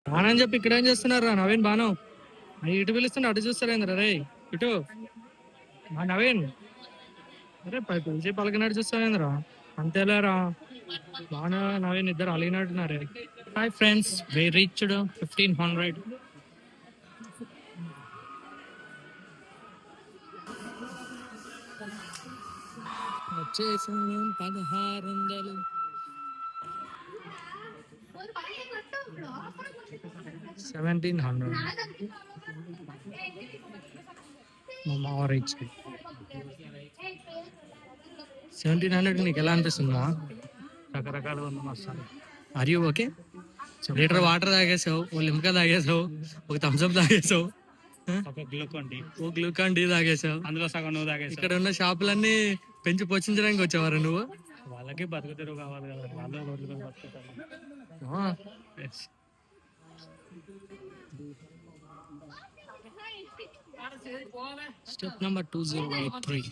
బాణం చెప్పి ఇక్కడ ఏం చేస్తున్నారా నవీన్ బాణం ఇటు పిలుస్తుంటే అటు చూస్తారేంద్ర రే ఇటు నవీన్ అరే పిలిచి పలకినట్టు చూస్తావేంద్రా అంతేలేరా బాగా నవీన్ ఇద్దరు అలిగినట్టున్నారే హాయ్ ఫ్రెండ్స్ వి రీచ్డ్ 1500 వచ్చేసి 1600 1700 మా రీచ్ 1700 నీకు ఎలా అనిపిస్తుందా రకరకాలుగా ఉంది Mastan are you okay litre water తాగేసావు ఓ లిమ్కా తాగేసావు ఒక థమ్స్అప్ తాగేసావు ఓ గ్లూకాన్ డి తాగేసావు అందులో సగం నువ్వు తాగేసావు ఇక్కడ ఉన్న షాపులన్నీ పెంచి పోషించడానికి వచ్చేవారు నువ్వు వాళ్ళకి బతుకుతారు కావాలి కదా వాళ్ళు రోడ్లు మీద బతుకుతారు స్టెప్ నెంబర్ 2083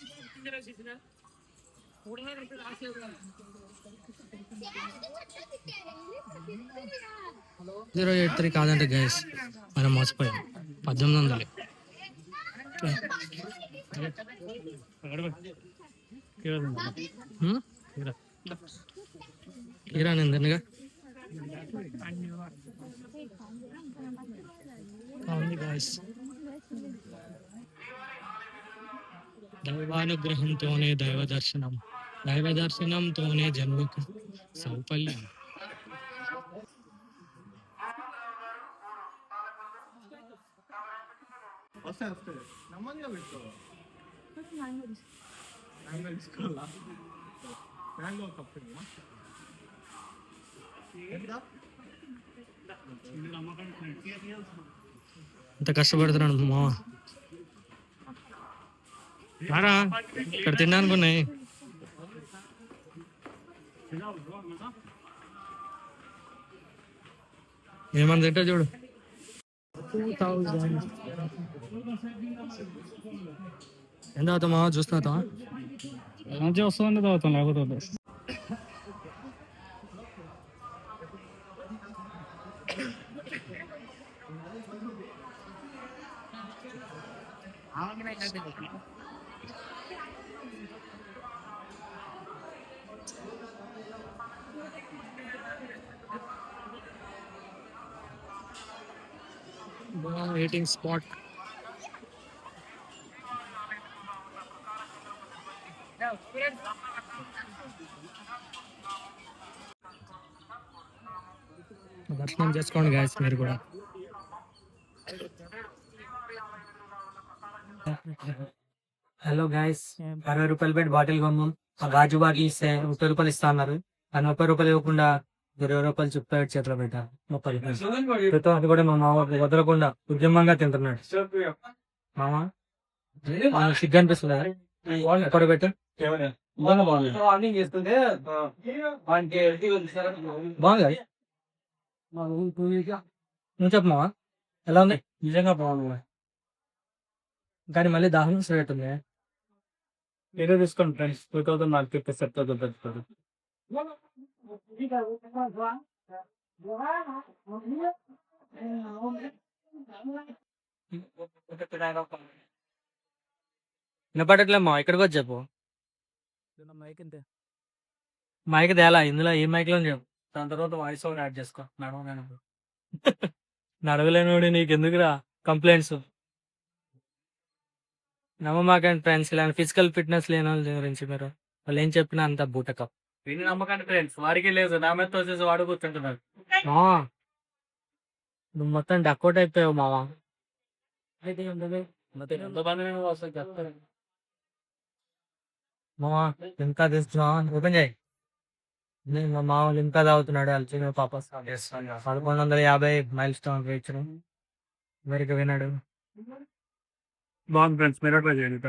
083 కాదంటే గైస్ మనం మోసపోయాం 1800 హీరా నిందనుగా గాయస్ దైవానుగ్రహంతోనే దైవ దర్శనంతోనే జన్మకు సౌపల్యం ఇంత కష్టపడుతున్నాను మా రారా ఇక్కడ తినడానికి ఉన్నాయి ఏమని తింటా చూడు 2000 ఎంత అవుతామా చూస్తా మంచిగా వస్తుందంటే తాగుతాం లేకపోతే eating spot దర్శనం చేసుకోండి గాయస్ మీరు కూడా హలో గాయస్ 60 రూపాయలు పెట్టి బాటిల్ కొన్నాం ఆ గాజు బాటిల్ ఇస్తే 30 రూపాయలు ఇస్తా అన్నారు ఆ 30 రూపాయలు ఇవ్వకుండా 20 రూపాయలు చుట్టూ చేతిలో పెట్టా 30 రూపాయలు అది కూడా మా మామ వదలకుండా ఉద్యమంగా తింటున్నాడు మామ సిగ్గు అనిపిస్తుంది ఎక్కడ పెట్టు బాగుంది నువ్వు చెప్పు మామ ఎలా ఉంది నిజంగా బాగుంది కానీ మళ్ళీ దాహం రేట్ ఉంది ఏదో తీసుకోండి ఫ్రెండ్స్ 2000 నాకు చెప్పేసి చెప్తాడు వినపడట్లేమ్మా ఎక్కడికి వచ్చి చెప్పు మైక్ తేలా ఇందులో ఏ మైక్ లో చెప్పు దాని తర్వాత వాయిస్ ఓవర్ యాడ్ చేసుకో నడవలేను నడవలేనుడి నీకెందుకురా కంప్లైంట్స్ నమ్మమాకండి ఫ్రెండ్స్ ఇలాంటి ఫిజికల్ ఫిట్నెస్ లేని వాళ్ళ గురించి మీరు వాళ్ళు ఏం చెప్పినా అంత బూటకం విని నమ్మకండి ఫ్రెండ్స్ వాడికి లేదు నా మీద వచ్చేసి వాడు కూర్చుంటున్నాడు నువ్వు మొత్తం డక్అట్ అయిపోయావు మావా మావా ఇంకా తెస్తున్నా ఓపెన్ చేయి మా మామూలు ఇంకా తాగుతున్నాడు అల్చి పాప 1150 మైల్ స్టోన్ రీచ్ అమెరికా విన్నాడు బాగుంది ఫ్రెండ్స్ మీరు ట్రై చేయండి